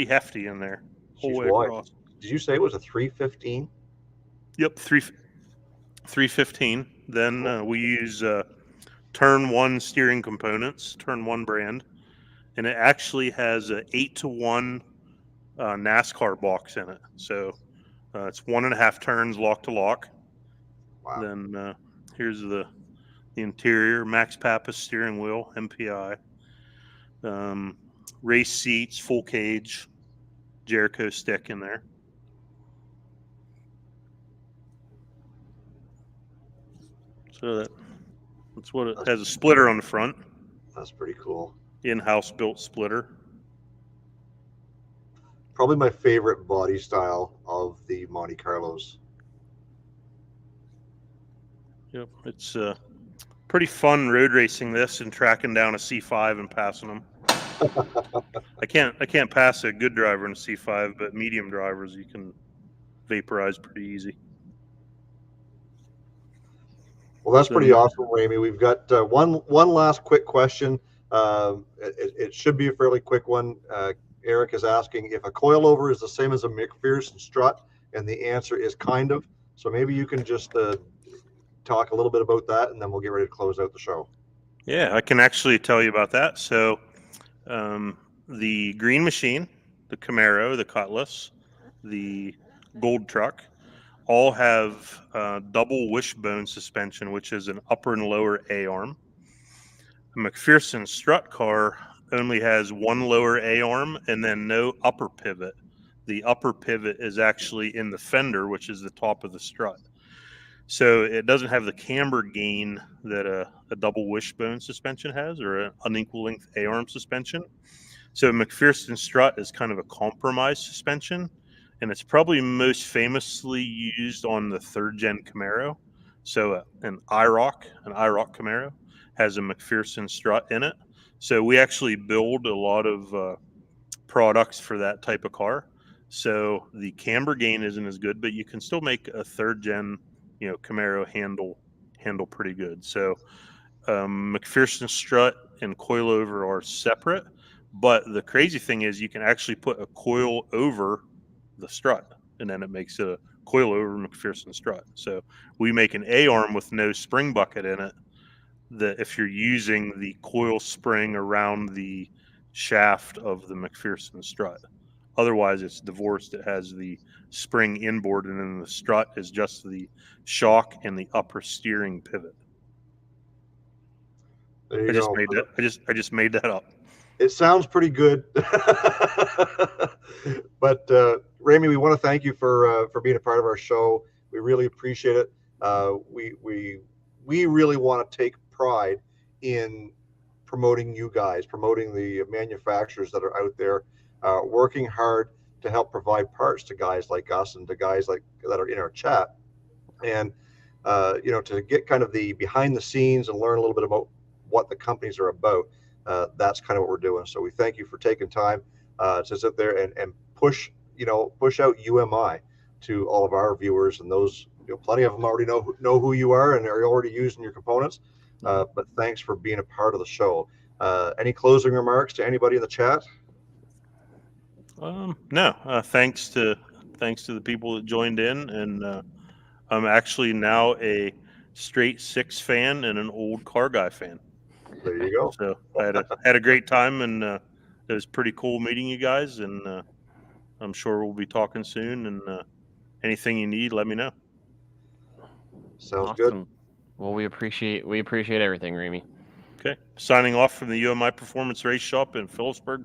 hefty in there, whole way across. Did you say it was a 315? Yep, 315. Then we use Turn 1 steering components, Turn 1 brand, and it actually has a 8-to-1 NASCAR box in it. So it's 1.5 turns lock to lock. Wow. Then here's the interior, Max Pappas steering wheel, MPI, race seats, full cage, Jericho stick in there. So that's what it has, a splitter on the front. That's pretty cool. In-house built splitter. Probably my favorite body style of the Monte Carlos. Yep, it's pretty fun road racing this and tracking down a C5 and passing them. I can't pass a good driver in a C5, but medium drivers you can vaporize pretty easy. Well, that's pretty awesome, Ramey. We've got one last quick question. It should be a fairly quick one. Eric is asking if a coilover is the same as a McPherson strut, and the answer is kind of. So maybe you can just talk a little bit about that, and then we'll get ready to close out the show. Yeah, I can actually tell you about that. So the Green Machine, the Camaro, the Cutlass, the Gold Truck, all have double wishbone suspension, which is an upper and lower A-arm. A McPherson strut car only has one lower A-arm and then no upper pivot. The upper pivot is actually in the fender, which is the top of the strut. So it doesn't have the camber gain that a double wishbone suspension has, or an unequal length A-arm suspension. So McPherson strut is kind of a compromise suspension, and it's probably most famously used on the 3rd gen Camaro. So an IROC Camaro has a McPherson strut in it. So we actually build a lot of products for that type of car. So the camber gain isn't as good, but you can still make a 3rd gen, Camaro handle pretty good. So McPherson strut and coilover are separate, but the crazy thing is you can actually put a coil over the strut, and then it makes a coilover McPherson strut. So we make an A-arm with no spring bucket in it, that if you're using the coil spring around the shaft of the McPherson strut. Otherwise, it's divorced. It has the spring inboard, and then the strut is just the shock and the upper steering pivot. There you go. I just made that up. It sounds pretty good. But Ramey, we want to thank you for being a part of our show. We really appreciate it. We really want to take pride in promoting you guys, promoting the manufacturers that are out there, working hard to help provide parts to guys like us and to guys like that are in our chat. and to get kind of the behind the scenes and learn a little bit about what the companies are about. That's kind of what we're doing. So we thank you for taking time to sit there and push out UMI to all of our viewers, and those, plenty of them already know who you are and are already using your components. But thanks for being a part of the show. Any closing remarks to anybody in the chat? No. Thanks to the people that joined in, and I'm actually now a straight SIXFAN and an old CARRGUY fan. There you go. So I had a great time, and it was pretty cool meeting you guys. And I'm sure we'll be talking soon. And anything you need, let me know. Sounds Awesome. good. Well, we appreciate everything, Remy. Okay. Signing off from the UMI Performance Race Shop in Phillipsburg,